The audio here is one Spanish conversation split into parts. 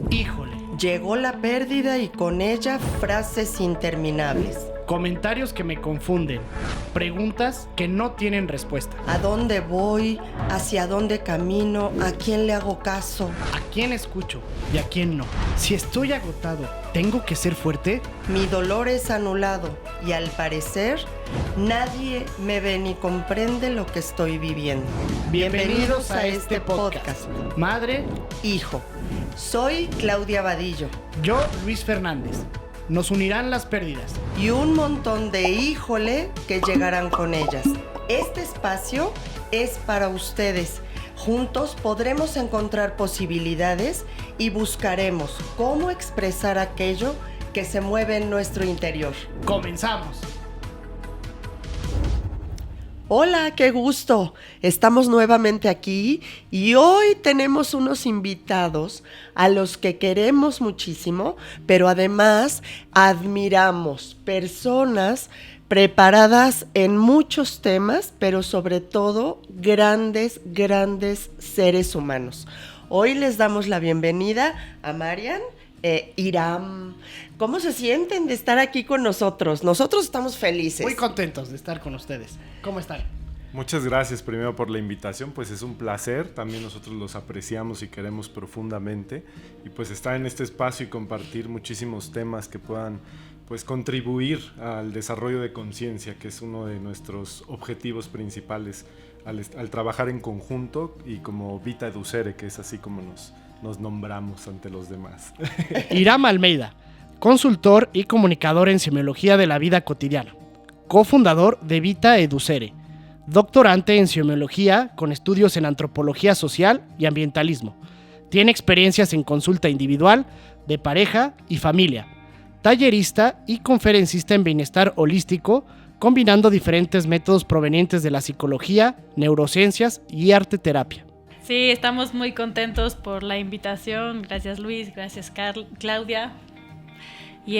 Híjole. Llegó la pérdida y con ella frases interminables. Comentarios que me confunden. Preguntas que no tienen respuesta. ¿A dónde voy? ¿Hacia dónde camino? ¿A quién le hago caso? ¿A quién escucho y a quién no? Si estoy agotado, ¿tengo que ser fuerte? Mi dolor es anulado y al parecer nadie me ve ni comprende lo que estoy viviendo. Bienvenidos a este podcast. Madre, Hijo, soy Claudia Vadillo. yo, Luis Fernández. Nos unirán las pérdidas. Y un montón de híjole que llegarán con ellas. Este espacio es para ustedes. Juntos podremos encontrar posibilidades y buscaremos cómo expresar aquello que se mueve en nuestro interior. ¡Comenzamos! Hola, qué gusto. Estamos nuevamente aquí y hoy tenemos unos invitados a los que queremos muchísimo, pero además admiramos, personas preparadas en muchos temas, pero sobre todo grandes seres humanos. Hoy les damos la bienvenida a Marian Hiram. ¿Cómo se sienten de estar aquí con nosotros? Nosotros estamos felices. Muy contentos de estar con ustedes. ¿Cómo están? Muchas gracias primero por la invitación, pues es un placer, también nosotros los apreciamos y queremos profundamente y pues estar en este espacio y compartir muchísimos temas que puedan pues contribuir al desarrollo de conciencia, que es uno de nuestros objetivos principales al trabajar en conjunto y como Vita Educere, que es así como nos nombramos ante los demás. Hiram Almeida, consultor y comunicador en semiología de la vida cotidiana, cofundador de Vita Educere, doctorante en semiología con estudios en antropología social y ambientalismo. Tiene experiencias en consulta individual, de pareja y familia. Tallerista y conferencista en bienestar holístico, combinando diferentes métodos provenientes de la psicología, neurociencias y arte terapia. Sí, estamos muy contentos por la invitación. Gracias Luis, gracias Claudia. Y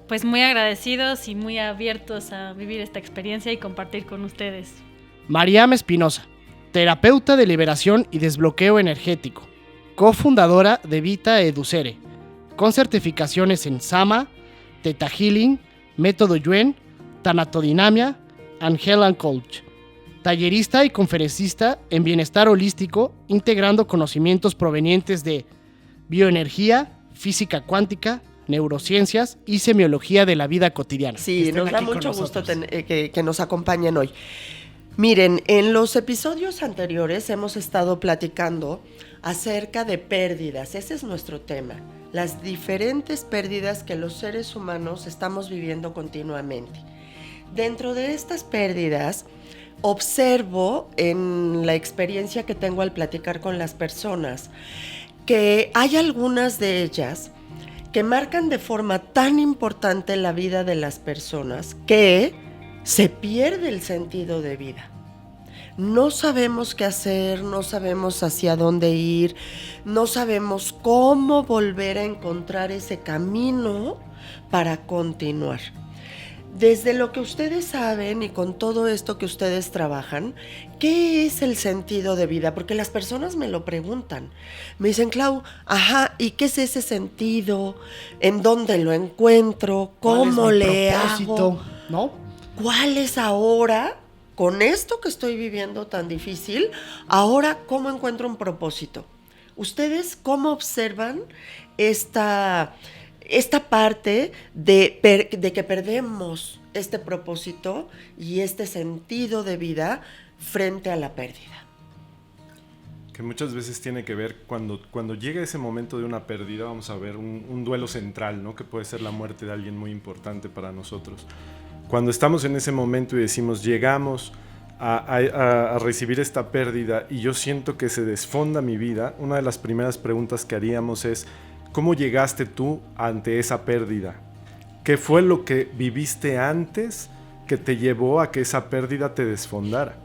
pues muy agradecidos y muy abiertos a vivir esta experiencia y compartir con ustedes. Mariam Espinosa, terapeuta de liberación y desbloqueo energético, cofundadora de Vita Educere, con certificaciones en Sama, Theta Healing, Método Yuen, Tanatodinamia, Angel & Coach. Tallerista y conferencista en bienestar holístico, integrando conocimientos provenientes de bioenergía, física cuántica, neurociencias y semiología de la vida cotidiana. Sí, nos da mucho gusto que nos acompañen hoy. Miren, en los episodios anteriores hemos estado platicando acerca de pérdidas. Ese es nuestro tema. Las diferentes pérdidas que los seres humanos estamos viviendo continuamente. Dentro de estas pérdidas, observo en la experiencia que tengo al platicar con las personas que hay algunas de ellas que marcan de forma tan importante la vida de las personas que se pierde el sentido de vida. No sabemos qué hacer, no sabemos hacia dónde ir, no sabemos cómo volver a encontrar ese camino para continuar. Desde lo que ustedes saben y con todo esto que ustedes trabajan, ¿qué es el sentido de vida? Porque las personas me lo preguntan. Me dicen, Clau, ¿y qué es ese sentido? ¿En dónde lo encuentro? ¿Cómo le hago? ¿No? ¿Cuál es ahora, con esto que estoy viviendo tan difícil, ahora cómo encuentro un propósito? ¿Ustedes cómo observan esta parte de que perdemos este propósito y este sentido de vida frente a la pérdida? Que muchas veces tiene que ver cuando llega ese momento de una pérdida, vamos a ver un duelo central, ¿no? Que puede ser la muerte de alguien muy importante para nosotros. Cuando estamos en ese momento y decimos, llegamos a recibir esta pérdida y yo siento que se desfonda mi vida, una de las primeras preguntas que haríamos es, ¿cómo llegaste tú ante esa pérdida? ¿Qué fue lo que viviste antes que te llevó a que esa pérdida te desfondara?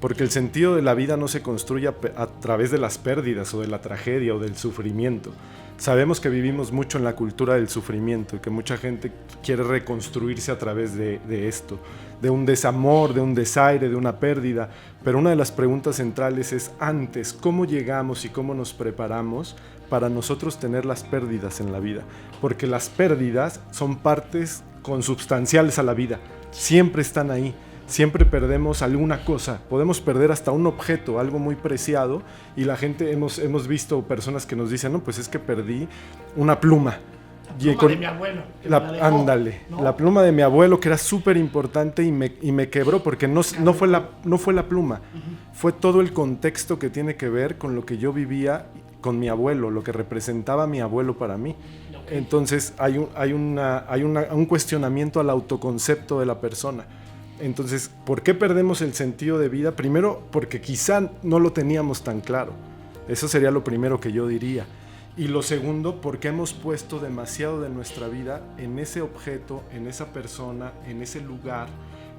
Porque el sentido de la vida no se construye a través de las pérdidas o de la tragedia o del sufrimiento. Sabemos que vivimos mucho en la cultura del sufrimiento y que mucha gente quiere reconstruirse a través de esto, de un desamor, de un desaire, de una pérdida. Pero una de las preguntas centrales es antes, ¿cómo llegamos y cómo nos preparamos para nosotros tener las pérdidas en la vida, porque las pérdidas son partes consubstanciales a la vida, siempre están ahí. Siempre perdemos alguna cosa, podemos perder hasta un objeto, algo muy preciado, y la gente, hemos visto personas que nos dicen, no, pues es que perdí una pluma. La pluma de mi abuelo. Ándale, ¿no? La pluma de mi abuelo, que era súper importante y me quebró, porque no fue la pluma, fue todo el contexto que tiene que ver con lo que yo vivía con mi abuelo, lo que representaba mi abuelo para mí. Okay. Entonces hay un cuestionamiento al autoconcepto de la persona. Entonces, ¿por qué perdemos el sentido de vida? Primero, porque quizá no lo teníamos tan claro. Eso sería lo primero que yo diría. Y lo segundo, porque hemos puesto demasiado de nuestra vida en ese objeto, en esa persona, en ese lugar.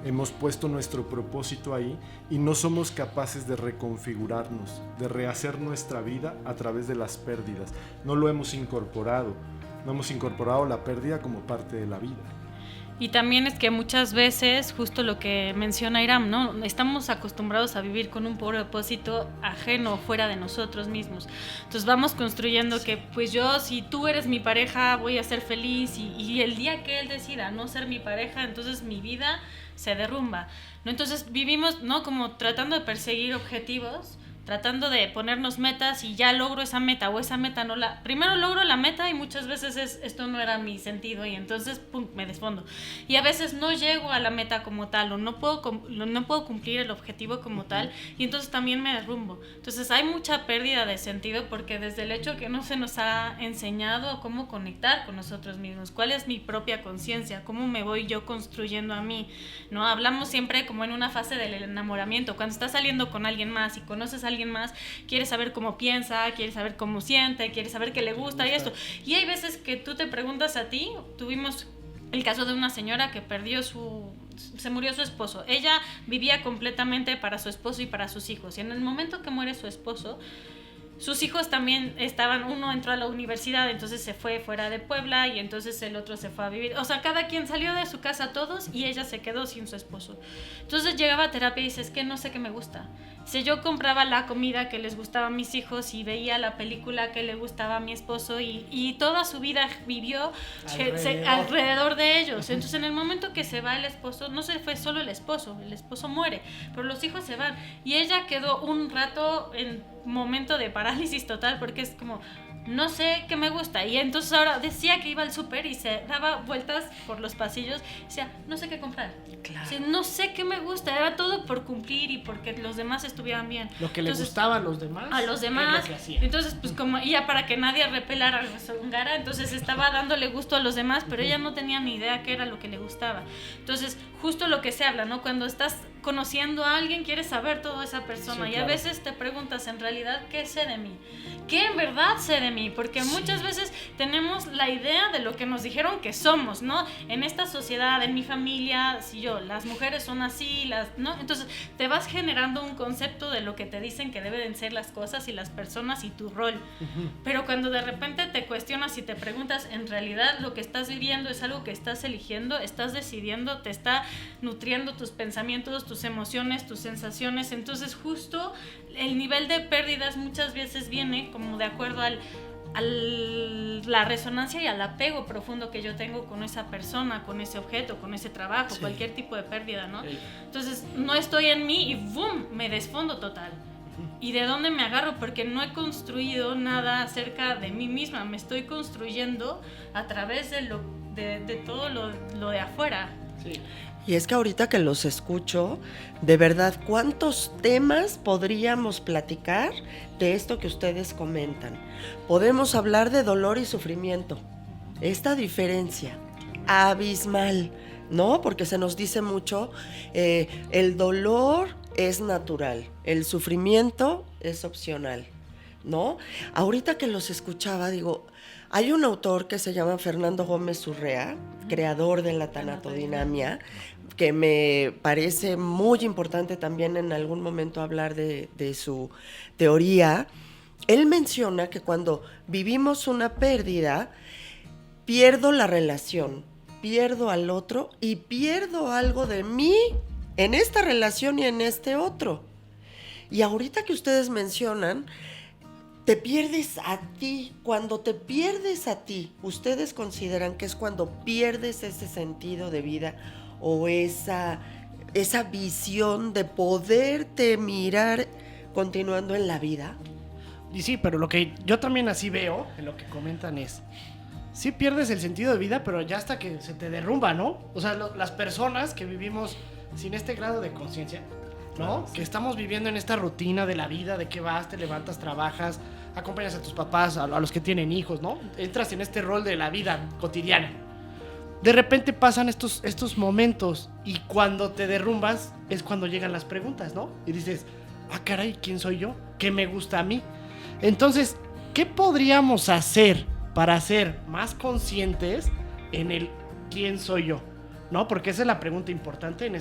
Hemos puesto nuestro propósito ahí y no somos capaces de reconfigurarnos, de rehacer nuestra vida a través de las pérdidas. No lo hemos incorporado. No hemos incorporado la pérdida como parte de la vida. Y también es que muchas veces, justo lo que menciona Iram, ¿no? Estamos acostumbrados a vivir con un propósito ajeno, fuera de nosotros mismos. Entonces vamos construyendo que, pues yo, si tú eres mi pareja, voy a ser feliz, y el día que él decida no ser mi pareja, entonces mi vida se derrumba, ¿no? Entonces vivimos, ¿no? Como tratando de perseguir objetivos, tratando de ponernos metas y ya logro esa meta o esa meta no la... Primero logro la meta y muchas veces esto no era mi sentido y entonces pum, me desfondo. Y a veces no llego a la meta como tal o no puedo cumplir el objetivo como tal y entonces también me derrumbo. Entonces hay mucha pérdida de sentido porque desde el hecho que no se nos ha enseñado cómo conectar con nosotros mismos, cuál es mi propia conciencia, cómo me voy yo construyendo a mí, ¿no? Hablamos siempre como en una fase del enamoramiento, cuando estás saliendo con alguien más y conoces a alguien más, quieres saber cómo piensa, quieres saber cómo siente, quieres saber qué le gusta y esto. Y hay veces que tú te preguntas a ti, tuvimos el caso de una señora que se murió su esposo. Ella vivía completamente para su esposo y para sus hijos. Y en el momento que muere su esposo, sus hijos también uno entró a la universidad, entonces se fue fuera de Puebla y entonces el otro se fue a vivir. O sea, cada quien salió de su casa todos y ella se quedó sin su esposo. Entonces llegaba a terapia y dice, es que no sé qué me gusta. Si yo compraba la comida que les gustaba a mis hijos y veía la película que le gustaba a mi esposo y toda su vida vivió alrededor de ellos. Entonces en el momento que se va el esposo, no se fue solo el esposo muere, pero los hijos se van. Y ella quedó un rato en momento de parálisis total porque es como... no sé qué me gusta, y entonces ahora decía que iba al súper y se daba vueltas por los pasillos, decía, no sé qué comprar, claro. O sea, no sé qué me gusta, era todo por cumplir y porque los demás estuvieran bien. Lo que le gustaba a los demás. A los demás, entonces pues como, y ya para que nadie repelara, rezongara, entonces estaba dándole gusto a los demás, pero ella no tenía ni idea qué era lo que le gustaba. Entonces, justo lo que se habla, ¿no? Cuando estás conociendo a alguien, quieres saber todo de esa persona, sí, y claro. A veces te preguntas, en realidad, ¿qué sé de mí? ¿Qué en verdad sé de mí? Porque muchas veces tenemos la idea de lo que nos dijeron que somos, ¿no? En esta sociedad, en mi familia, si las mujeres son así, ¿no? Entonces te vas generando un concepto de lo que te dicen que deben ser las cosas y las personas y tu rol. Pero cuando de repente te cuestionas y te preguntas, en realidad lo que estás viviendo es algo que estás eligiendo, estás decidiendo, te está nutriendo tus pensamientos, tus emociones, tus sensaciones. Entonces justo el nivel de pérdidas muchas veces viene como de acuerdo a la resonancia y al apego profundo que yo tengo con esa persona, con ese objeto, con ese trabajo, sí. Cualquier tipo de pérdida, ¿no? Sí. Entonces no estoy en mí y ¡boom! Me desfondo total. ¿Y de dónde me agarro? Porque no he construido nada acerca de mí misma, me estoy construyendo a través de todo lo de afuera. Sí. Y es que ahorita que los escucho, de verdad, ¿cuántos temas podríamos platicar de esto que ustedes comentan? Podemos hablar de dolor y sufrimiento. Esta diferencia abismal, ¿no? Porque se nos dice mucho, el dolor es natural, el sufrimiento es opcional, ¿no? Ahorita que los escuchaba, digo, hay un autor que se llama Fernando Gómez Urrea, creador de la tanatodinamia, que me parece muy importante también en algún momento hablar de su teoría. Él menciona que cuando vivimos una pérdida, pierdo la relación, pierdo al otro y pierdo algo de mí en esta relación y en este otro. Y ahorita que ustedes mencionan, te pierdes a ti. Cuando te pierdes a ti, ¿ustedes consideran que es cuando pierdes ese sentido de vida o esa visión de poderte mirar continuando en la vida? Y sí, pero lo que yo también así veo, en lo que comentan es, sí pierdes el sentido de vida, pero ya hasta que se te derrumba, ¿no? O sea, las personas que vivimos sin este grado de conciencia, ¿no? Sí. Que estamos viviendo en esta rutina de la vida, de que vas, te levantas, trabajas, acompañas a tus papás, a los que tienen hijos, ¿no? Entras en este rol de la vida cotidiana. De repente pasan estos momentos y cuando te derrumbas es cuando llegan las preguntas, ¿no? Y dices, caray, ¿quién soy yo? ¿Qué me gusta a mí? Entonces, ¿qué podríamos hacer para ser más conscientes en el quién soy yo? ¿No? Porque esa es la pregunta importante en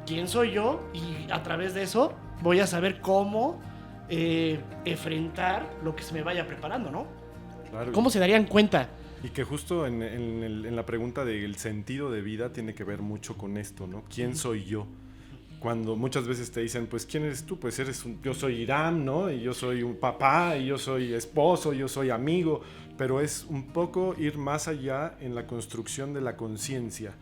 quién soy yo, y a través de eso voy a saber cómo enfrentar lo que se me vaya preparando, ¿no? Claro. ¿Cómo se darían cuenta? Y que justo en la pregunta del sentido de vida tiene que ver mucho con esto, ¿no? ¿Quién soy yo? Cuando muchas veces te dicen, pues, ¿quién eres tú? Pues yo soy Irán, ¿no? Y yo soy un papá, y yo soy esposo, yo soy amigo, pero es un poco ir más allá en la construcción de la conciencia.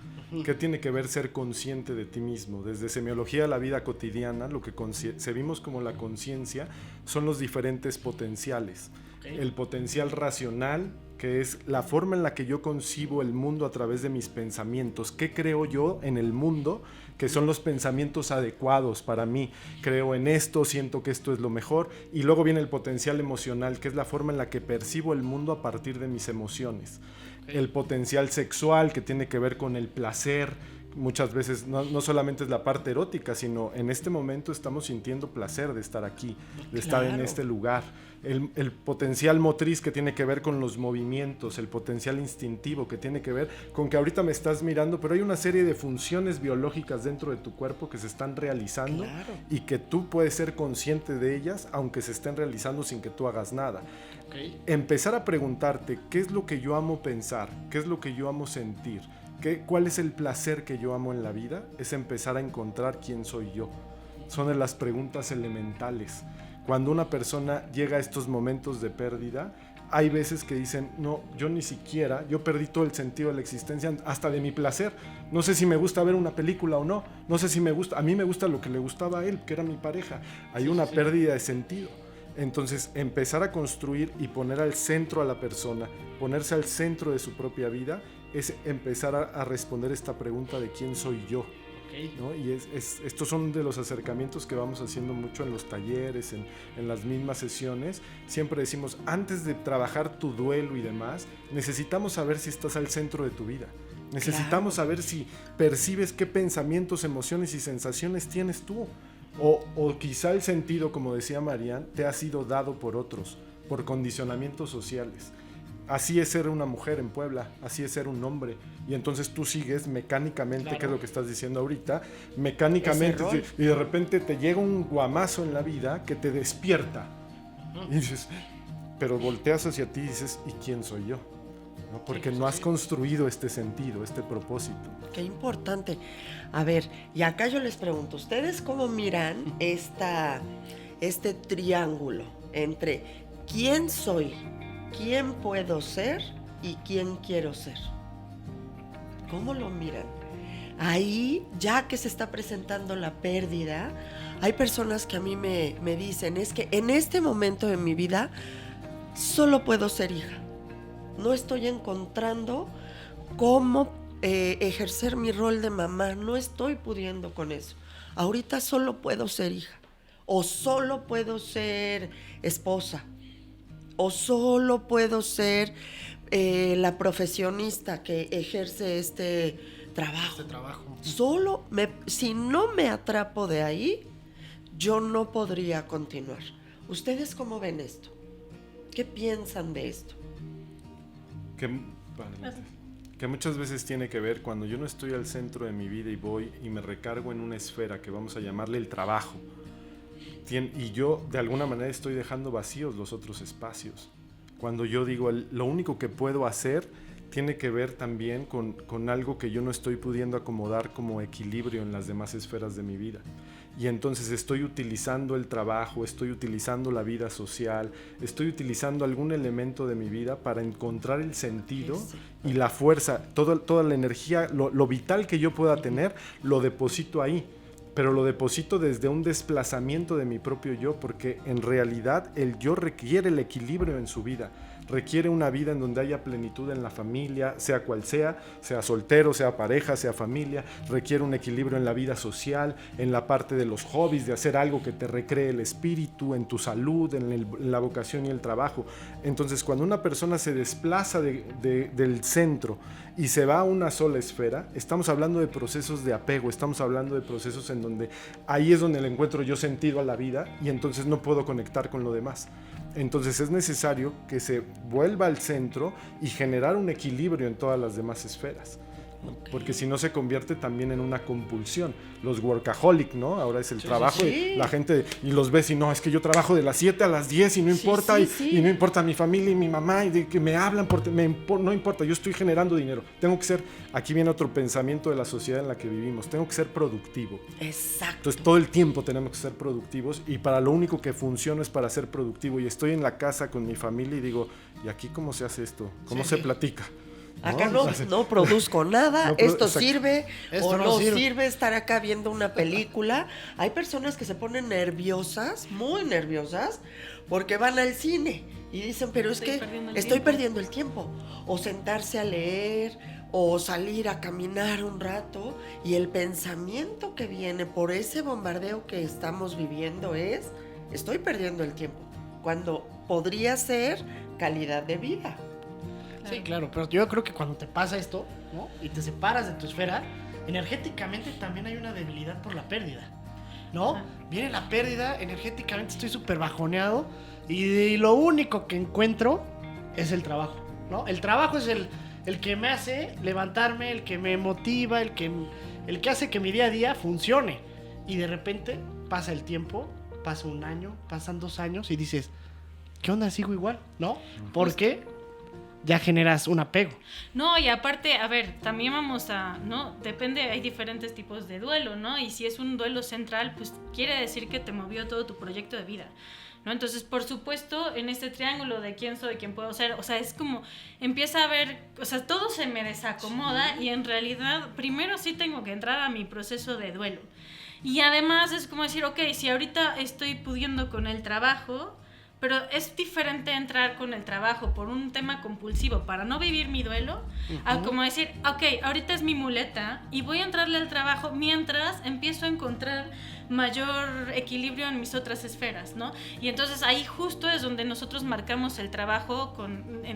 ¿Qué tiene que ver ser consciente de ti mismo? Desde semiología de la vida cotidiana, lo que concebimos como la conciencia son los diferentes potenciales. Okay. El potencial racional, que es la forma en la que yo concibo el mundo a través de mis pensamientos. ¿Qué creo yo en el mundo? Que son los pensamientos adecuados para mí. Creo en esto, siento que esto es lo mejor. Y luego viene el potencial emocional, que es la forma en la que percibo el mundo a partir de mis emociones. Okay. El potencial sexual, que tiene que ver con el placer. Muchas veces no solamente es la parte erótica, sino en este momento estamos sintiendo placer de estar aquí, de estar en este lugar. El potencial motriz, que tiene que ver con los movimientos, el potencial instintivo, que tiene que ver con que ahorita me estás mirando, pero hay una serie de funciones biológicas dentro de tu cuerpo que se están realizando, claro, y que tú puedes ser consciente de ellas, aunque se estén realizando sin que tú hagas nada. Okay. Empezar a preguntarte, ¿qué es lo que yo amo pensar? ¿Qué es lo que yo amo sentir? ¿Cuál es el placer que yo amo en la vida? Es empezar a encontrar quién soy yo. Son de las preguntas elementales. Cuando una persona llega a estos momentos de pérdida, hay veces que dicen, no, yo perdí todo el sentido de la existencia, hasta de mi placer. No sé si me gusta ver una película o no. No sé si me gusta, a mí me gusta lo que le gustaba a él, que era mi pareja. Hay una pérdida de sentido. Entonces, empezar a construir y poner al centro a la persona, ponerse al centro de su propia vida, es empezar a responder esta pregunta de quién soy yo. Okay. ¿No? Y estos son de los acercamientos que vamos haciendo mucho en los talleres, en las mismas sesiones. Siempre decimos, antes de trabajar tu duelo y demás, necesitamos saber si estás al centro de tu vida. Necesitamos saber si percibes qué pensamientos, emociones y sensaciones tienes tú. O quizá el sentido, como decía Marian, te ha sido dado por otros, por condicionamientos sociales. Así es ser una mujer en Puebla, así es ser un hombre. Y entonces tú sigues mecánicamente, claro, que es lo que estás diciendo ahorita, mecánicamente, y de repente te llega un guamazo en la vida que te despierta. Y dices, pero volteas hacia ti y dices, ¿y quién soy yo? ¿No? Porque no has construido este sentido, este propósito. Qué importante. A ver, y acá yo les pregunto, ¿ustedes cómo miran este triángulo entre quién soy, quién puedo ser y quién quiero ser? ¿Cómo lo miran? Ahí, ya que se está presentando la pérdida, hay personas que a mí me dicen, es que en este momento de mi vida solo puedo ser hija. No estoy encontrando cómo ejercer mi rol de mamá, no estoy pudiendo con eso. Ahorita solo puedo ser hija, o solo puedo ser esposa, o solo puedo ser la profesionista que ejerce este trabajo. Si no me atrapo de ahí, yo no podría continuar. ¿Ustedes cómo ven esto? ¿Qué piensan de esto? Que muchas veces tiene que ver cuando yo no estoy al centro de mi vida y voy y me recargo en una esfera que vamos a llamarle el trabajo, y yo de alguna manera estoy dejando vacíos los otros espacios. Cuando yo digo lo único que puedo hacer tiene que ver también con algo que yo no estoy pudiendo acomodar como equilibrio en las demás esferas de mi vida. y entonces estoy utilizando el trabajo, estoy utilizando la vida social, estoy utilizando algún elemento de mi vida para encontrar el sentido y la fuerza, toda la energía, lo vital que yo pueda tener, lo deposito ahí. Pero lo deposito desde un desplazamiento de mi propio yo, porque en realidad el yo requiere el equilibrio en su vida, requiere una vida en donde haya plenitud en la familia, sea cual sea soltero, sea pareja, sea familia, requiere un equilibrio en la vida social, en la parte de los hobbies, de hacer algo que te recree el espíritu, en tu salud, en la vocación y el trabajo. Entonces, cuando una persona se desplaza del centro y se va a una sola esfera, estamos hablando de procesos de apego, estamos hablando de procesos en donde ahí es donde le encuentro yo sentido a la vida y entonces no puedo conectar con lo demás. Entonces es necesario que se vuelva al centro y generar un equilibrio en todas las demás esferas. Okay. Porque si no se convierte también en una compulsión. Los workaholic, ¿no? Ahora es el trabajo y la gente, y los ves y no, es que yo trabajo de las 7 a las 10 y no importa, y no importa mi familia y mi mamá y de que me hablan, no importa, yo estoy generando dinero. Tengo que ser, aquí viene otro pensamiento de la sociedad en la que vivimos, tengo que ser productivo. Exacto. Entonces todo el tiempo tenemos que ser productivos y para lo único que funciona es para ser productivo. Y estoy en la casa con mi familia y digo, ¿y aquí cómo se hace esto? ¿Cómo se platica? Acá no produzco nada, esto sirve o no sirve estar acá viendo una película. Hay personas que se ponen nerviosas, muy nerviosas, porque van al cine y dicen, pero es que estoy perdiendo el tiempo. O sentarse a leer, o salir a caminar un rato, y el pensamiento que viene por ese bombardeo que estamos viviendo es, estoy perdiendo el tiempo, cuando podría ser calidad de vida. Sí, claro, pero yo creo que cuando te pasa esto, ¿no? Y te separas de tu esfera, energéticamente también hay una debilidad por la pérdida, ¿no? Ajá. Viene la pérdida, energéticamente estoy súper bajoneado y lo único que encuentro es el trabajo, ¿no? El trabajo es el que me hace levantarme, el que me motiva, el que hace que mi día a día funcione. Y de repente pasa el tiempo, pasa un año, pasan 2 años y dices, ¿qué onda? Sigo igual, ¿no? ¿Por qué? Ya generas un apego. No, y aparte, a ver, también vamos a, ¿no? Depende, hay diferentes tipos de duelo, ¿no? Y si es un duelo central, pues quiere decir que te movió todo tu proyecto de vida, ¿no? Entonces, por supuesto, en este triángulo de quién soy, quién puedo ser, o sea, es como, empieza a ver, o sea, todo se me desacomoda y en realidad, primero sí tengo que entrar a mi proceso de duelo. Y además es como decir, ok, si ahorita estoy pudiendo con el trabajo, pero es diferente entrar con el trabajo por un tema compulsivo para no vivir mi duelo, a como decir, ok, ahorita es mi muleta y voy a entrarle al trabajo mientras empiezo a encontrar mayor equilibrio en mis otras esferas, ¿no? Y entonces ahí justo es donde nosotros marcamos el trabajo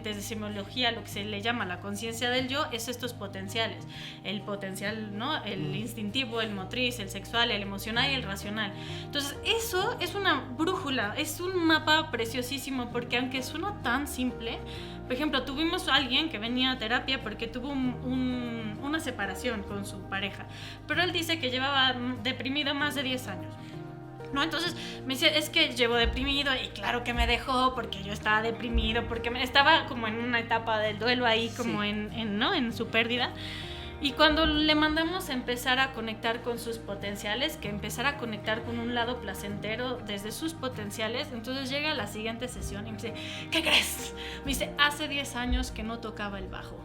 desde semiología, lo que se le llama la conciencia del yo, es estos potenciales. El potencial, ¿no? El instintivo, el motriz, el sexual, el emocional y el racional. Entonces eso es una brújula, es un mapa preciosísimo, porque aunque suena tan simple, por ejemplo, tuvimos a alguien que venía a terapia porque tuvo una separación con su pareja, pero él dice que llevaba deprimido más de 10 años. ¿No? Entonces me dice, es que llevo deprimido y claro que me dejó porque yo estaba deprimido, porque estaba como en una etapa del duelo ahí, como ¿no? En su pérdida. Y cuando le mandamos a empezar a conectar con sus potenciales, que empezar a conectar con un lado placentero desde sus potenciales, entonces llega a la siguiente sesión y me dice, ¿qué crees? Me dice, hace 10 años que no tocaba el bajo.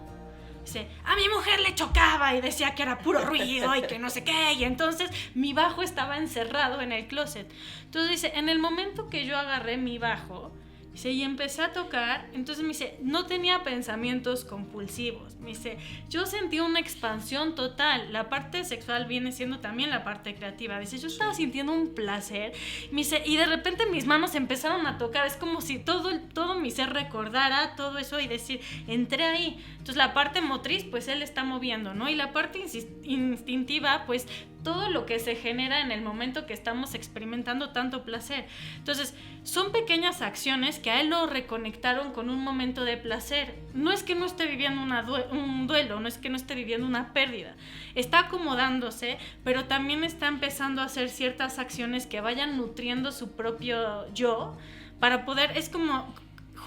Dice, a mi mujer le chocaba y decía que era puro ruido y que no sé qué, y entonces mi bajo estaba encerrado en el closet. Entonces dice, en el momento que yo agarré mi bajo, dice, y empecé a tocar, entonces me dice, no tenía pensamientos compulsivos. Me dice, yo sentí una expansión total. La parte sexual viene siendo también la parte creativa. Dice, yo estaba sintiendo un placer. Me dice, y de repente mis manos empezaron a tocar. Es como si todo mi ser recordara todo eso y decir, entré ahí. Entonces la parte motriz, pues él está moviendo, ¿no? Y la parte instintiva, pues todo lo que se genera en el momento que estamos experimentando tanto placer. Entonces, son pequeñas acciones que a él lo reconectaron con un momento de placer. No es que no esté viviendo un duelo, no es que no esté viviendo una pérdida. Está acomodándose, pero también está empezando a hacer ciertas acciones que vayan nutriendo su propio yo para poder, es como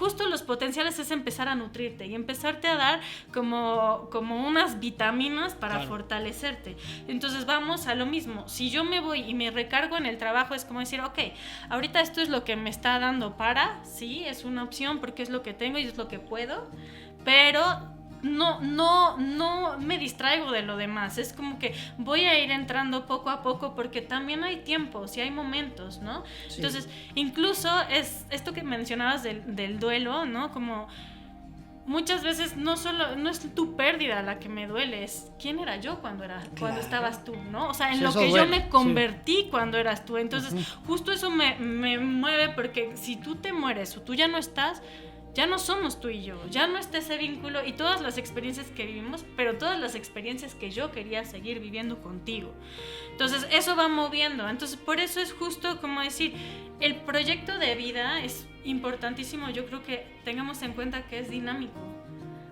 justo los potenciales es empezar a nutrirte y empezarte a dar como unas vitaminas para fortalecerte. Entonces vamos a lo mismo. Si yo me voy y me recargo en el trabajo, es como decir, ok, ahorita esto es lo que me está dando sí, es una opción porque es lo que tengo y es lo que puedo, pero no me distraigo de lo demás. Es como que voy a ir entrando poco a poco porque también hay tiempos y hay momentos, ¿no? Sí. Entonces, incluso es esto que mencionabas del duelo, ¿no? Como muchas veces no es tu pérdida la que me duele, es quién era yo cuando estabas tú, ¿no? O sea, en lo que yo me convertí cuando eras tú. Entonces, justo eso me mueve porque si tú te mueres o tú ya no estás, ya no somos tú y yo, ya no está ese vínculo y todas las experiencias que vivimos, pero todas las experiencias que yo quería seguir viviendo contigo. Entonces, eso va moviendo. Entonces, por eso es justo como decir, el proyecto de vida es importantísimo. Yo creo que tengamos en cuenta que es dinámico.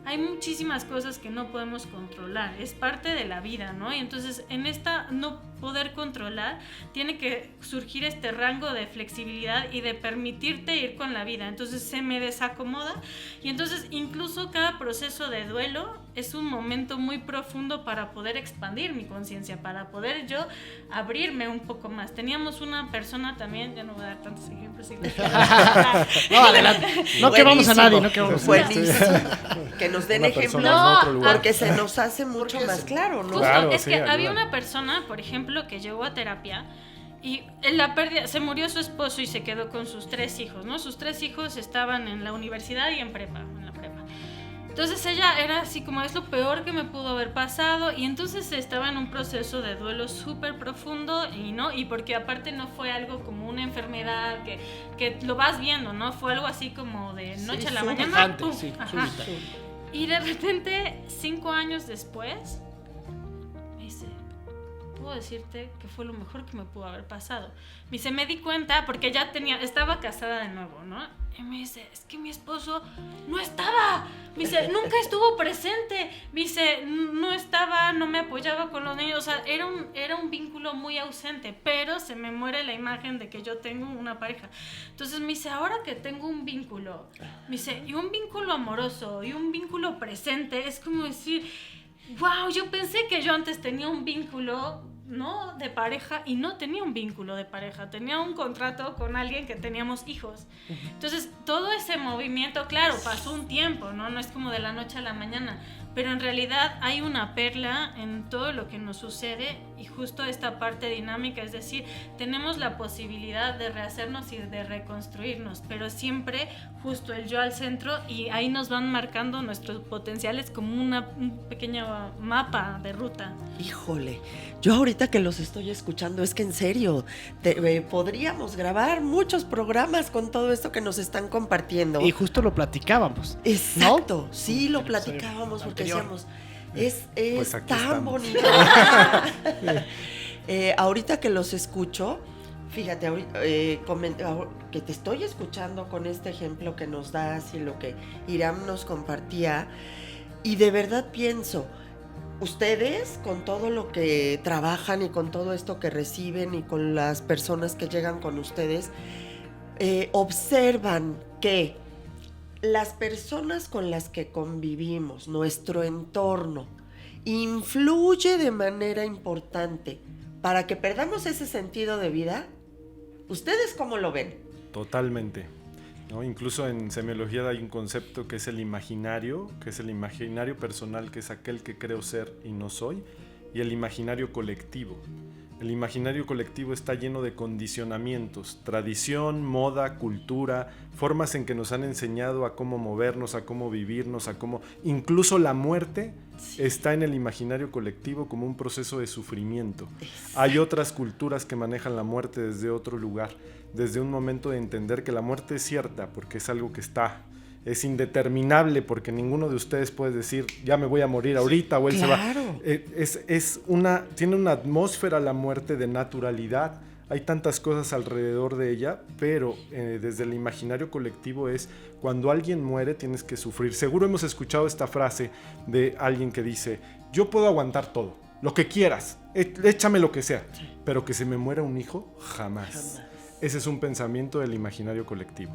Hay muchísimas cosas que no podemos controlar, es parte de la vida, ¿no? Y entonces en esta no poder controlar, tiene que surgir este rango de flexibilidad y de permitirte ir con la vida. Entonces se me desacomoda y entonces incluso cada proceso de duelo es un momento muy profundo para poder expandir mi conciencia, para poder yo abrirme un poco más. Teníamos una persona también, ya no voy a dar tantos ejemplos. No, adelante. No quemamos a nadie, no quemamos a nadie. Que nos den ejemplos, porque se nos hace mucho más claro, ¿no? Justo, claro, es que había una persona, por ejemplo, que llegó a terapia y en la pérdida, se murió su esposo y se quedó con sus 3 hijos, ¿no? Sus 3 hijos estaban en la universidad y en la prepa. Entonces ella era así como, es lo peor que me pudo haber pasado, y entonces estaba en un proceso de duelo súper profundo y porque aparte no fue algo como una enfermedad que lo vas viendo, ¿no? Fue algo así como de noche a la mañana. ¡Pum! Sí, y de repente, 5 años después, me dice, puedo decirte que fue lo mejor que me pudo haber pasado. Me dice, me di cuenta, porque ya estaba casada de nuevo, ¿no? Y me dice, es que mi esposo no estaba. Me dice, nunca estuvo presente. Me dice, no me apoyaba con los niños. O sea, era un vínculo muy ausente, pero se me muere la imagen de que yo tengo una pareja. Entonces me dice, ahora que tengo un vínculo, me dice, y un vínculo amoroso, y un vínculo presente, es como decir, wow, yo pensé que yo antes tenía un vínculo, ¿no?, de pareja, y no tenía un vínculo de pareja, tenía un contrato con alguien que teníamos hijos. Entonces, todo ese movimiento, claro, pasó un tiempo, ¿no? No es como de la noche a la mañana, pero en realidad hay una perla en todo lo que nos sucede, y justo esta parte dinámica, es decir, tenemos la posibilidad de rehacernos y de reconstruirnos, pero siempre justo el yo al centro, y ahí nos van marcando nuestros potenciales como un pequeño mapa de ruta. Híjole, yo ahorita que los estoy escuchando, es que en serio, podríamos grabar muchos programas con todo esto que nos están compartiendo. Y justo lo platicábamos. Exacto, ¿no? Sí, lo platicábamos porque decíamos, es pues tan estamos. Bonito. Ahorita que los escucho, fíjate, ahorita, que te estoy escuchando con este ejemplo que nos das y lo que Iram nos compartía, y de verdad pienso, ustedes con todo lo que trabajan y con todo esto que reciben y con las personas que llegan con ustedes, observan que las personas con las que convivimos, nuestro entorno, influye de manera importante para que perdamos ese sentido de vida. ¿Ustedes cómo lo ven? Totalmente, ¿no? Incluso en semiología hay un concepto que es el imaginario personal, que es aquel que creo ser y no soy, y el imaginario colectivo. El imaginario colectivo está lleno de condicionamientos, tradición, moda, cultura, formas en que nos han enseñado a cómo movernos, a cómo vivirnos, a cómo... Incluso la muerte está en el imaginario colectivo como un proceso de sufrimiento. Hay otras culturas que manejan la muerte desde otro lugar, desde un momento de entender que la muerte es cierta, porque es algo que está... Es indeterminable, porque ninguno de ustedes puede decir ya me voy a morir ahorita o él claro. se va. Tiene una atmósfera la muerte de naturalidad. Hay tantas cosas alrededor de ella, pero desde el imaginario colectivo es cuando alguien muere tienes que sufrir. Seguro hemos escuchado esta frase de alguien que dice, yo puedo aguantar todo, lo que quieras, échame lo que sea, pero que se me muera un hijo, jamás. Ese es un pensamiento del imaginario colectivo.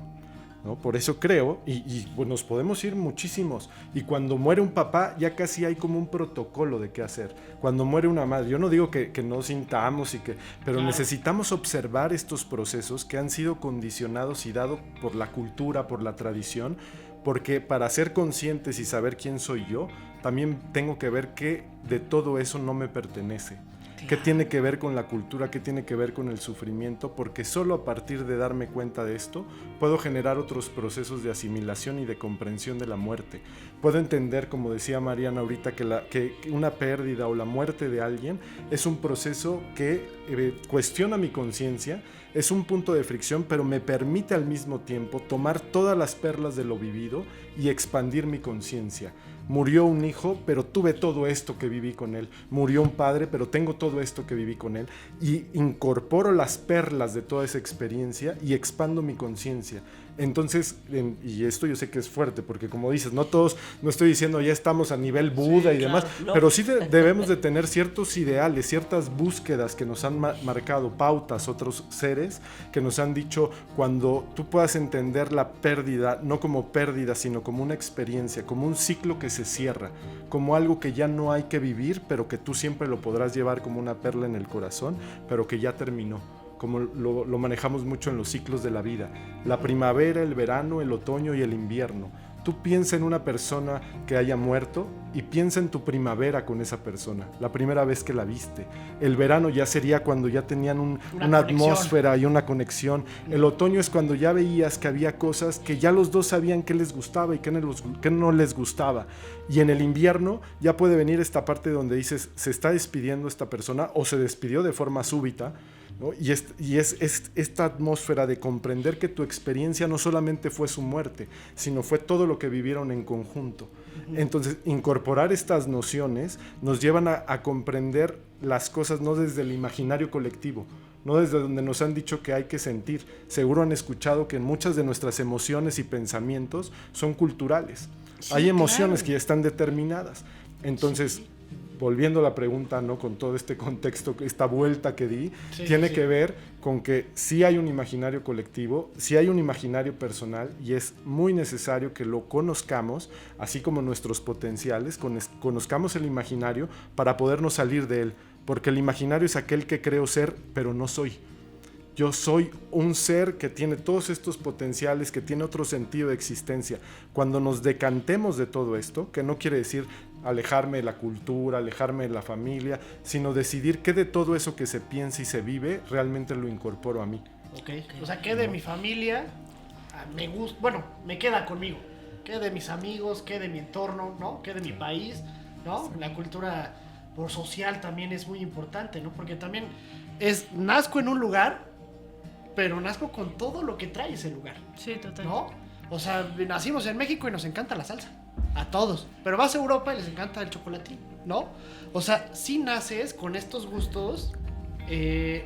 ¿no? Por eso creo, y pues nos podemos ir muchísimos, y cuando muere un papá ya casi hay como un protocolo de qué hacer. Cuando muere una madre, yo no digo que no sintamos, pero claro, necesitamos observar estos procesos que han sido condicionados y dados por la cultura, por la tradición, porque para ser conscientes y saber quién soy yo, también tengo que ver que de todo eso no me pertenece. ¿Qué tiene que ver con la cultura? ¿Qué tiene que ver con el sufrimiento? Porque solo a partir de darme cuenta de esto puedo generar otros procesos de asimilación y de comprensión de la muerte. Puedo entender, como decía Mariana ahorita, que una pérdida o la muerte de alguien es un proceso que cuestiona mi conciencia, es un punto de fricción, pero me permite al mismo tiempo tomar todas las perlas de lo vivido y expandir mi conciencia. Murió un hijo, pero tuve todo esto que viví con él. Murió un padre, pero tengo todo esto que viví con él. Y incorporo las perlas de toda esa experiencia y expando mi conciencia. Entonces, y esto yo sé que es fuerte, porque como dices, no todos, no estoy diciendo ya estamos a nivel Buda sí, y demás, claro, no. Pero sí debemos de tener ciertos ideales, ciertas búsquedas que nos han marcado pautas, otros seres que nos han dicho, cuando tú puedas entender la pérdida, no como pérdida, sino como una experiencia, como un ciclo que se cierra, como algo que ya no hay que vivir, pero que tú siempre lo podrás llevar como una perla en el corazón, pero que ya terminó. Como lo manejamos mucho en los ciclos de la vida, la primavera, el verano, el otoño y el invierno. Tú piensa en una persona que haya muerto y piensa en tu primavera con esa persona, la primera vez que la viste. El verano ya sería cuando ya tenían una atmósfera y una conexión. El otoño es cuando ya veías que había cosas que ya los dos sabían qué les gustaba y qué no les gustaba. Y en el invierno ya puede venir esta parte donde dices, se está despidiendo esta persona o se despidió de forma súbita, ¿no? Y es esta atmósfera de comprender que tu experiencia no solamente fue su muerte, sino fue todo lo que vivieron en conjunto. Entonces, incorporar estas nociones nos llevan a comprender las cosas no desde el imaginario colectivo, no desde donde nos han dicho que hay que sentir. Seguro han escuchado que muchas de nuestras emociones y pensamientos son culturales. Sí, hay emociones claro, que ya están determinadas. Entonces, sí, volviendo a la pregunta, ¿no? Con todo este contexto, esta vuelta que di, sí, tiene que ver con que sí hay un imaginario colectivo, sí hay un imaginario personal y es muy necesario que lo conozcamos, así como nuestros potenciales, conozcamos el imaginario para podernos salir de él, porque el imaginario es aquel que creo ser, pero no soy. Yo soy un ser que tiene todos estos potenciales, que tiene otro sentido de existencia. Cuando nos decantemos de todo esto, que no quiere decir alejarme de la cultura, alejarme de la familia, sino decidir qué de todo eso que se piensa y se vive realmente lo incorporo a mí. Okay. O sea, qué de mi familia me gusta, bueno, me queda conmigo. Qué de mis amigos, qué de mi entorno, ¿no? Qué de mi país, ¿no? Sí. La cultura por social también es muy importante, ¿no? Porque también nazco en un lugar, pero nazco con todo lo que trae ese lugar. Sí, total. ¿No? O sea, nacimos en México y nos encanta la salsa. A todos. Pero vas a Europa y les encanta el chocolatín, ¿no? O sea, sí naces con estos gustos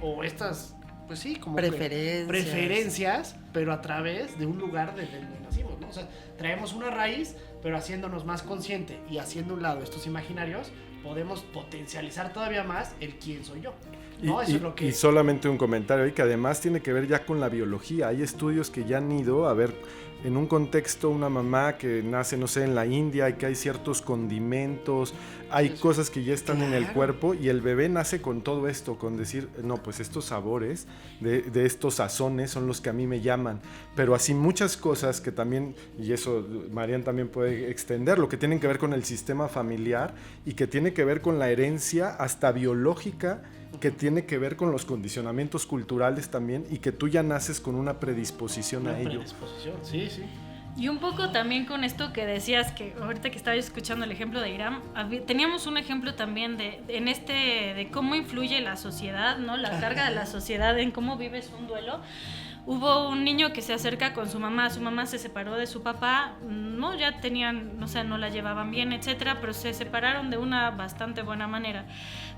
o estas, pues sí, como preferencias, pero a través de un lugar desde donde nacimos, ¿no? O sea, traemos una raíz, pero haciéndonos más consciente y haciendo un lado estos imaginarios, podemos potencializar todavía más el quién soy yo. ¿No? Eso es lo que... Y solamente un comentario ahí que además tiene que ver ya con la biología. Hay estudios que ya han ido a ver en un contexto, una mamá que nace, no sé, en la India, y que hay ciertos condimentos, hay cosas que ya están en el cuerpo y el bebé nace con todo esto, con decir, no, pues estos sabores de estos sazones son los que a mí me llaman, pero así muchas cosas que también, y eso Marian también puede extender, lo que tienen que ver con el sistema familiar y que tiene que ver con la herencia hasta biológica, que tiene que ver con los condicionamientos culturales también, y que tú ya naces con una predisposición a ello. Sí, sí. Y un poco también con esto que decías, que ahorita que estaba escuchando el ejemplo de Iram, teníamos un ejemplo también de cómo influye la sociedad, ¿no? La carga de la sociedad en cómo vives un duelo. Hubo un niño que se acerca con su mamá se separó de su papá, no, ya tenían, o sea, no la llevaban bien, etcétera, pero se separaron de una bastante buena manera.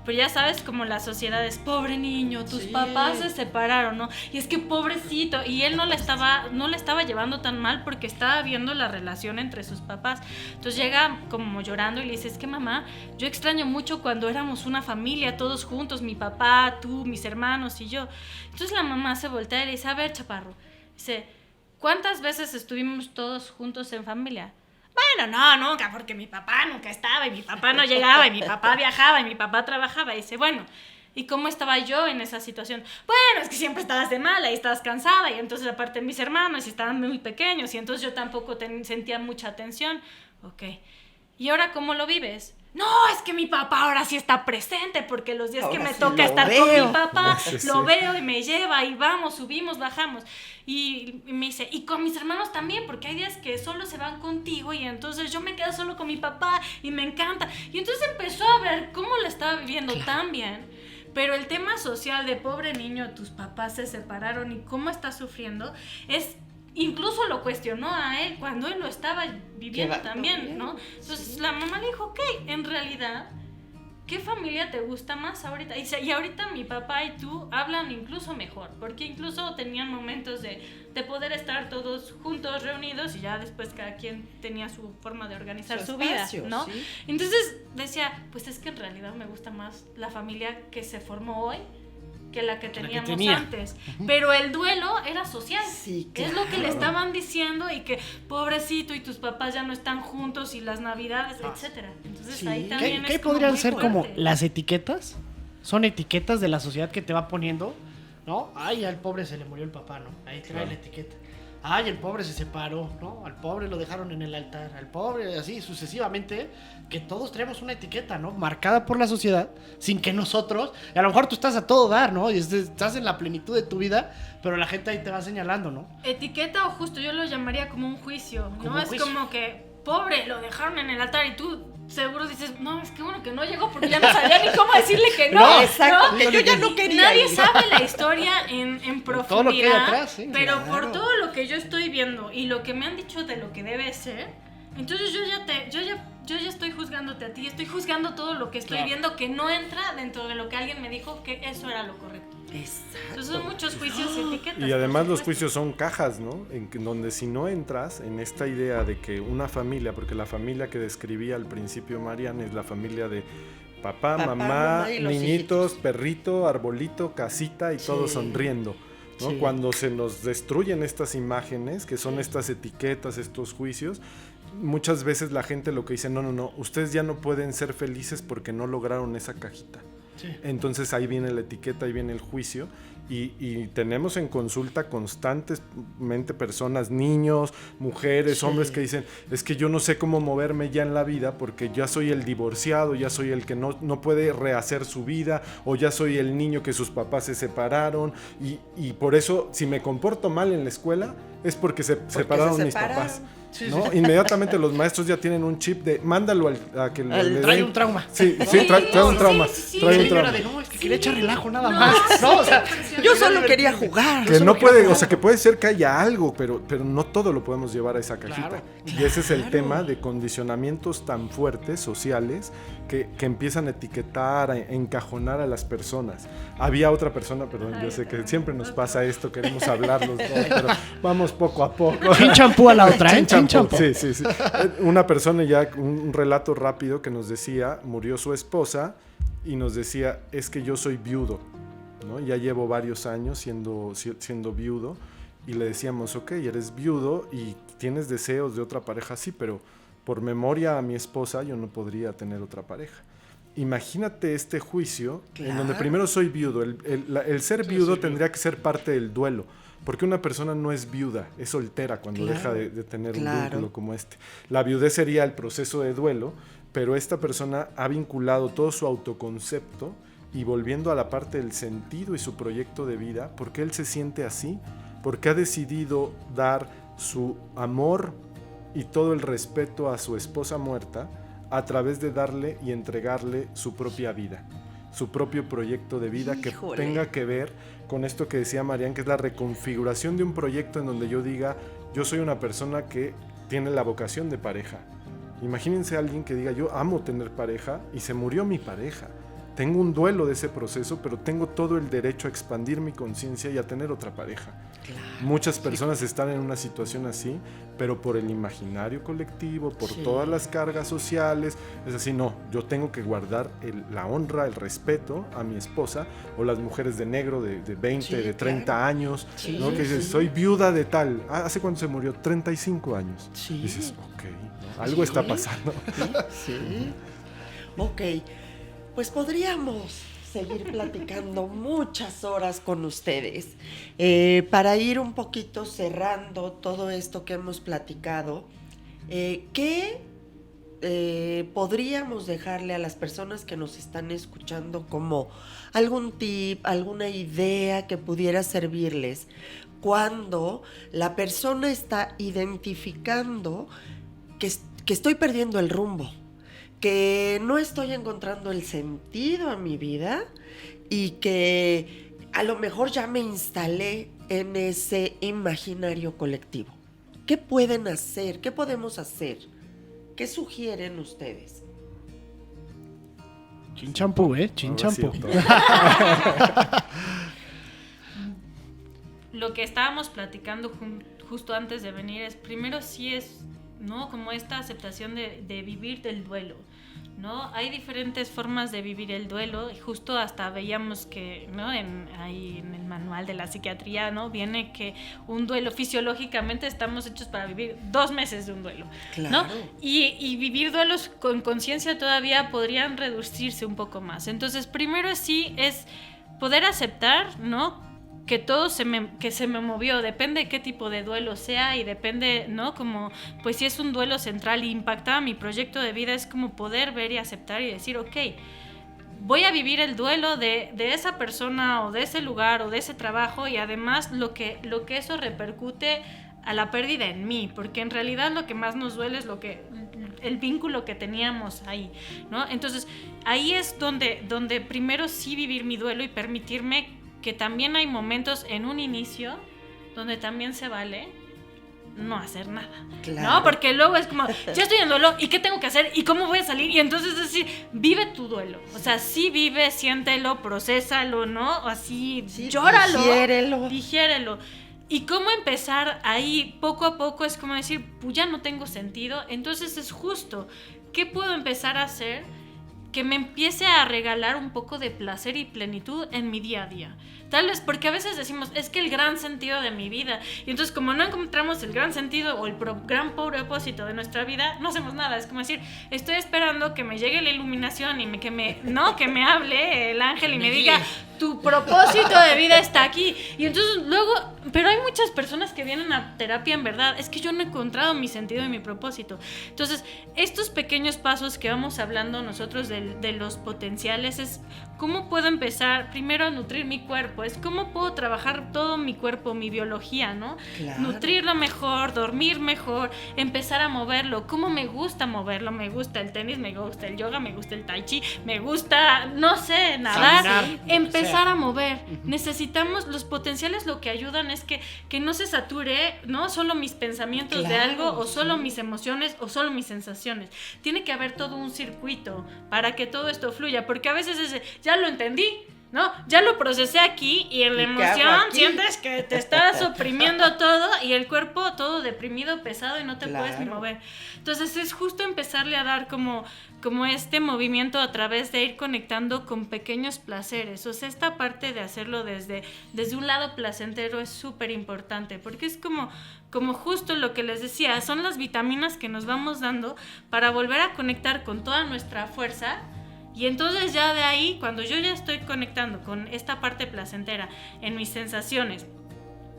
Pero ya sabes, como la sociedad es, pobre niño, tus papás se separaron, ¿no? Y es que pobrecito, y él no la estaba llevando tan mal porque estaba viendo la relación entre sus papás. Entonces llega como llorando y le dice, es que mamá, yo extraño mucho cuando éramos una familia, todos juntos, mi papá, tú, mis hermanos y yo. Entonces la mamá se voltea y le dice, a ver, chaparro, dice, ¿cuántas veces estuvimos todos juntos en familia? Bueno, no, nunca, porque mi papá nunca estaba, y mi papá no llegaba, y mi papá viajaba, y mi papá trabajaba. Y dice, bueno, ¿y cómo estaba yo en esa situación? Bueno, es que siempre estabas de mala y estabas cansada, y entonces aparte mis hermanos estaban muy pequeños, y entonces yo tampoco sentía mucha atención. Ok, ¿y ahora cómo lo vives? No, es que mi papá ahora sí está presente, porque los días Ahora que me sí toca lo estar veo. con mi papá, Sí, lo sí. veo y me lleva, y vamos, subimos, bajamos. Y me dice, y con mis hermanos también, porque hay días que solo se van contigo, y entonces yo me quedo solo con mi papá, y me encanta. Y entonces empezó a ver cómo lo estaba viviendo tan bien. Pero el tema social de pobre niño, tus papás se separaron y cómo está sufriendo, incluso lo cuestionó a él cuando él lo estaba viviendo también, ¿no? Entonces la mamá le dijo, ok, en realidad, ¿qué familia te gusta más ahorita? Y ahorita mi papá y tú hablan incluso mejor, porque incluso tenían momentos de poder estar todos juntos, reunidos, y ya después cada quien tenía su forma de organizar su vida, ¿no? Sí. Entonces decía, pues es que en realidad me gusta más la familia que se formó hoy que la que teníamos antes. Pero el duelo era social. Sí, Es lo que le claro. estaban diciendo, y que pobrecito y tus papás ya no están juntos y las navidades, etcétera. Entonces Sí. ahí también ¿Qué es como podrían muy ser como fuerte. las etiquetas? Son etiquetas de la sociedad que te va poniendo, ¿no? Ay, al pobre se le murió el papá, ¿no? Ahí trae la etiqueta. Ay, el pobre se separó, ¿no? Al pobre lo dejaron en el altar, al pobre, así sucesivamente, que todos traemos una etiqueta, ¿no? Marcada por la sociedad, sin que nosotros, y a lo mejor tú estás a todo dar, ¿no? Y estás en la plenitud de tu vida, pero la gente ahí te va señalando, ¿no? Etiqueta, o justo yo lo llamaría como un juicio, ¿no? Como un es juicio. como que, pobre, lo dejaron en el altar, y tú seguro dices, no, es que bueno que no llegó, porque ya no sabía ni cómo decirle que no. No, exacto, ¿no? que yo ya no quería Nadie ir. sabe la historia en profundidad, todo lo que hay atrás, sí, pero claro. por todo lo que yo estoy viendo y lo que me han dicho de lo que debe ser, entonces yo ya estoy juzgándote a ti, estoy juzgando todo lo que estoy Claro. viendo que no entra dentro de lo que alguien me dijo que eso era lo correcto. Exacto. Entonces son muchos juicios y etiquetas. Y además por los supuesto. juicios son cajas, ¿no? Donde si no entras en esta idea de que una familia, porque la familia que describía al principio Marian es la familia de papá, mamá, y los niñitos, hijitos. perrito, arbolito, casita y todos Sí. sonriendo, ¿no? Sí. Cuando se nos destruyen estas imágenes, que son estas etiquetas, estos juicios, muchas veces la gente lo que dice, no, ustedes ya no pueden ser felices porque no lograron esa cajita. Sí. Entonces ahí viene la etiqueta, ahí viene el juicio y tenemos en consulta constantemente personas, niños, mujeres, Sí. hombres que dicen, es que yo no sé cómo moverme ya en la vida porque ya soy el divorciado, ya soy el que no puede rehacer su vida, o ya soy el niño que sus papás se separaron y por eso si me comporto mal en la escuela es porque se separaron mis papás. Sí, ¿No? sí. Inmediatamente los maestros ya tienen un chip de mándalo a que le Trae den- un trauma. Sí, trae un trauma. sí. Trae El un niño era trauma. de, no, es que quería echar relajo nada No, más. No, o sea, Yo solo quería jugar. Que no puede, o sea, que puede ser que haya algo, pero no todo lo podemos llevar a esa cajita. Claro, Y ese es el tema de condicionamientos tan fuertes, sociales, que empiezan a etiquetar, a encajonar a las personas. Había otra persona, perdón, yo sé que siempre nos pasa esto, queremos hablar los dos, pero vamos poco a poco. Chin champú a la otra, ¿eh? Chin champú. Sí. Una persona ya, un relato rápido que nos decía, murió su esposa y nos decía, es que yo soy viudo, ¿no? Ya llevo varios años siendo viudo y le decíamos, ok, eres viudo y tienes deseos de otra pareja, sí, pero por memoria a mi esposa yo no podría tener otra pareja. Imagínate este juicio en donde Claro. primero soy viudo. El ser viudo tendría que ser parte del duelo, porque una persona no es viuda, es soltera cuando Claro, deja de tener un claro. vínculo como este. La viudez sería el proceso de duelo, pero esta persona ha vinculado todo su autoconcepto y volviendo a la parte del sentido y su proyecto de vida, porque él se siente así, porque ha decidido dar su amor y todo el respeto a su esposa muerta a través de darle y entregarle su propia vida, su propio proyecto de vida. Híjole. Que tenga que ver con esto que decía Marian, que es la reconfiguración de un proyecto en donde yo diga, yo soy una persona que tiene la vocación de pareja. Imagínense a alguien que diga, yo amo tener pareja y se murió mi pareja. tengo un duelo de ese proceso, pero tengo todo el derecho a expandir mi conciencia y a tener otra pareja. Claro. Muchas personas están en una situación así, pero por el imaginario colectivo, por todas las cargas sociales, es así, no, yo tengo que guardar la honra, el respeto a mi esposa, o las mujeres de negro de 20, de 30 años, ¿no? Que dices, soy viuda de tal, ¿hace cuánto se murió? 35 años. Sí. Dices, ok, ¿no? Algo está pasando. Sí. Ok, pues podríamos seguir platicando muchas horas con ustedes. Para ir un poquito cerrando todo esto que hemos platicado, ¿qué podríamos dejarle a las personas que nos están escuchando como algún tip, alguna idea que pudiera servirles cuando la persona está identificando que estoy perdiendo el rumbo, que no estoy encontrando el sentido a mi vida y que a lo mejor ya me instalé en ese imaginario colectivo? ¿Qué pueden hacer? ¿Qué podemos hacer? ¿Qué sugieren ustedes? Chinchampú, Chinchampú. Lo que estábamos platicando justo antes de venir es, primero sí es, ¿no? Como esta aceptación de vivir del duelo, ¿no? Hay diferentes formas de vivir el duelo, y justo hasta veíamos que, ¿no? Ahí en el manual de la psiquiatría, ¿no? Viene que un duelo, fisiológicamente estamos hechos para vivir 2 meses de un duelo, ¿no? Claro. Y vivir duelos con conciencia todavía podrían reducirse un poco más. Entonces, primero sí es poder aceptar, ¿no? Que todo se me movió, depende de qué tipo de duelo sea y depende, ¿no? Como, pues si es un duelo central y impactaba mi proyecto de vida, es como poder ver y aceptar y decir, ok, voy a vivir el duelo de esa persona o de ese lugar o de ese trabajo, y además lo que eso repercute a la pérdida en mí, porque en realidad lo que más nos duele es el vínculo que teníamos ahí, ¿no? Entonces ahí es donde primero sí vivir mi duelo y permitirme que también hay momentos en un inicio donde también se vale no hacer nada, Claro. ¿no? Porque luego es como, ya estoy en duelo, ¿y qué tengo que hacer? ¿Y cómo voy a salir? Y entonces es decir, vive tu duelo, o sea, sí vive, siéntelo, procésalo, ¿no? Así, Sí, llóralo, digiérelo. Y cómo empezar ahí poco a poco es como decir, pues ya no tengo sentido, entonces es justo, ¿qué puedo empezar a hacer que me empiece a regalar un poco de placer y plenitud en mi día a día? Tal vez porque a veces decimos, es que el gran sentido de mi vida, y entonces como no encontramos el gran sentido o el gran propósito de nuestra vida, no hacemos nada. Es como decir, estoy esperando que me llegue la iluminación y que me hable el ángel y me diga, tu propósito de vida está aquí. Y entonces luego, pero hay muchas personas que vienen a terapia en verdad, es que yo no he encontrado mi sentido y mi propósito. Entonces, estos pequeños pasos que vamos hablando nosotros de los potenciales es cómo puedo empezar primero a nutrir mi cuerpo, es cómo puedo trabajar todo mi cuerpo, mi biología, ¿no? Claro. Nutrirlo mejor, dormir mejor, empezar a moverlo. ¿Cómo me gusta moverlo? Me gusta el tenis, me gusta el yoga, me gusta el tai chi, me gusta, no sé, nadar. Caminar, Empezar a mover. Necesitamos, los potenciales lo que ayudan es que no se sature, ¿no? Solo mis pensamientos de algo, o solo mis emociones, o solo mis sensaciones. Tiene que haber todo un circuito para que todo esto fluya, porque a veces ya lo entendí, ¿no? Ya lo procesé aquí, y en la emoción sientes que te estás oprimiendo todo y el cuerpo todo deprimido, pesado, y no te puedes ni mover. Entonces es justo empezarle a dar como este movimiento a través de ir conectando con pequeños placeres. O sea, esta parte de hacerlo desde un lado placentero es súper importante, porque es como justo lo que les decía, son las vitaminas que nos vamos dando para volver a conectar con toda nuestra fuerza. Y entonces ya de ahí, cuando yo ya estoy conectando con esta parte placentera en mis sensaciones,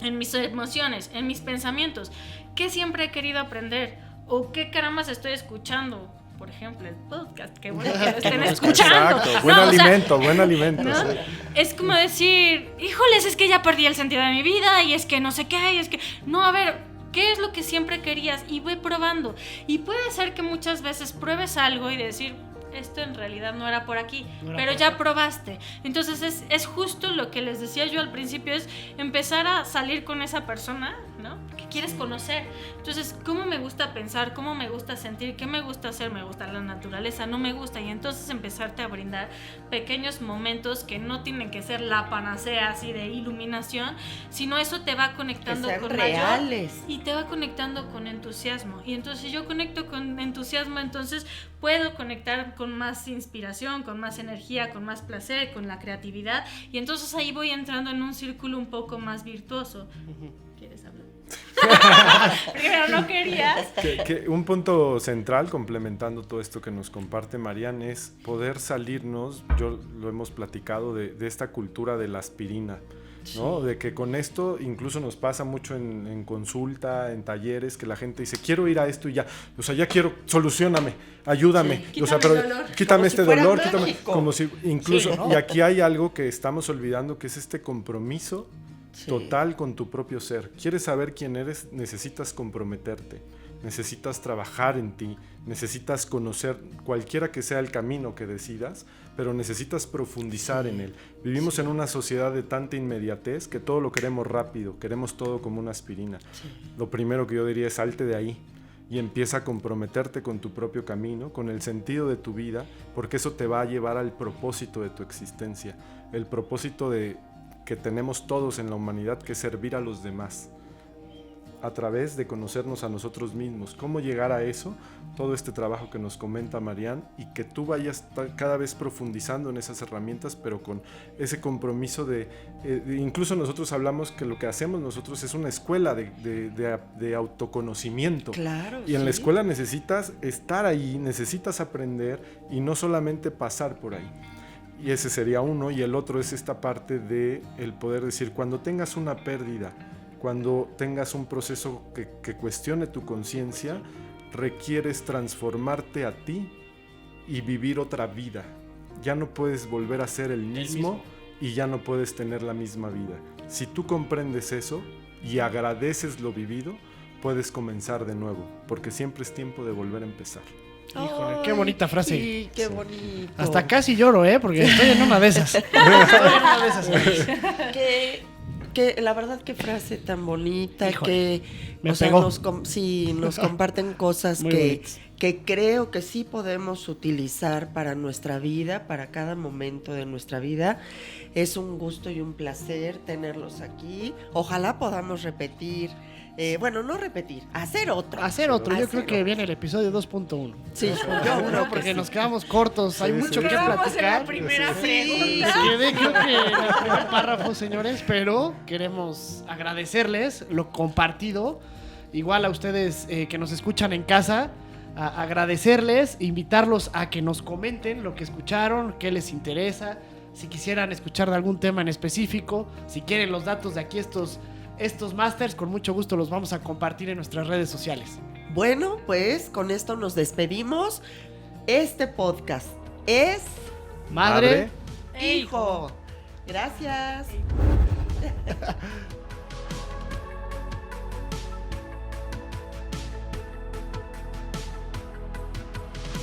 en mis emociones, en mis pensamientos, ¿qué siempre he querido aprender? ¿O qué carambas estoy escuchando? Por ejemplo, el podcast, qué bueno que lo estén escuchando. Exacto, buen alimento. ¿no? Sí. Es como decir, híjoles, es que ya perdí el sentido de mi vida, y es que no sé qué, y es que... No, a ver, ¿qué es lo que siempre querías? Y voy probando. Y puede ser que muchas veces pruebes algo y decir, esto en realidad no era por aquí, pero ya probaste. Entonces es justo lo que les decía yo al principio, es empezar a salir con esa persona, ¿no? Porque quieres conocer. Entonces, ¿cómo me gusta pensar? ¿Cómo me gusta sentir? ¿Qué me gusta hacer? ¿Me gusta la naturaleza? ¿No me gusta? Y entonces empezarte a brindar pequeños momentos que no tienen que ser la panacea así de iluminación, sino eso te va conectando que sean con reales. mayor, y te va conectando con entusiasmo. Y entonces si yo conecto con entusiasmo, entonces puedo conectar con más inspiración, con más energía, con más placer, con la creatividad, y entonces ahí voy entrando en un círculo un poco más virtuoso. ¿Quieres hablar? Primero no querías. Que un punto central, complementando todo esto que nos comparte Marian, es poder salirnos, yo lo hemos platicado, de esta cultura de la aspirina, ¿no? Sí. De que con esto incluso nos pasa mucho en consulta, en talleres, que la gente dice, quiero ir a esto y ya, o sea, ya quiero, solucioname, ayúdame, sí, o sea, pero quítame este dolor, quítame, como si incluso, sí, ¿no? Y aquí hay algo que estamos olvidando, que es este compromiso sí. total con tu propio ser. ¿Quieres saber quién eres? Necesitas comprometerte, necesitas trabajar en ti, necesitas conocer cualquiera que sea el camino que decidas, pero necesitas profundizar en él. Vivimos en una sociedad de tanta inmediatez que todo lo queremos rápido, queremos todo como una aspirina. Lo primero que yo diría es salte de ahí y empieza a comprometerte con tu propio camino, con el sentido de tu vida, porque eso te va a llevar al propósito de tu existencia, el propósito que tenemos todos en la humanidad, que es servir a los demás a través de conocernos a nosotros mismos. ¿Cómo llegar a eso? Todo este trabajo que nos comenta Marian, y que tú vayas cada vez profundizando en esas herramientas, pero con ese compromiso incluso nosotros hablamos que lo que hacemos nosotros es una escuela de autoconocimiento. Claro, y en la escuela necesitas estar ahí, necesitas aprender y no solamente pasar por ahí. Y ese sería uno, y el otro es esta parte de el poder decir, cuando tengas una pérdida, cuando tengas un proceso que cuestione tu conciencia, requieres transformarte a ti y vivir otra vida. Ya no puedes volver a ser el mismo y ya no puedes tener la misma vida. Si tú comprendes eso y agradeces lo vivido, puedes comenzar de nuevo, porque siempre es tiempo de volver a empezar. Híjole, qué bonita frase. Sí, qué bonito. Hasta casi lloro, porque estoy en una de esas. Que la verdad, qué frase tan bonita. Híjole, que o sea, nos comparten cosas que creo que sí podemos utilizar para nuestra vida, para cada momento de nuestra vida. Es un gusto y un placer tenerlos aquí. Ojalá podamos repetir. Hacer otro. Yo creo que viene el episodio 2.1. Sí, porque nos quedamos cortos. Hay mucho que platicar. La primera pregunta. Quedé, creo que en el primer párrafo, señores, pero queremos agradecerles lo compartido. Igual a ustedes que nos escuchan en casa, agradecerles, invitarlos a que nos comenten lo que escucharon, qué les interesa, si quisieran escuchar de algún tema en específico, si quieren los datos de aquí estos másters, con mucho gusto los vamos a compartir en nuestras redes sociales. Bueno, pues con esto nos despedimos. Este podcast es Madre Hijo. Gracias.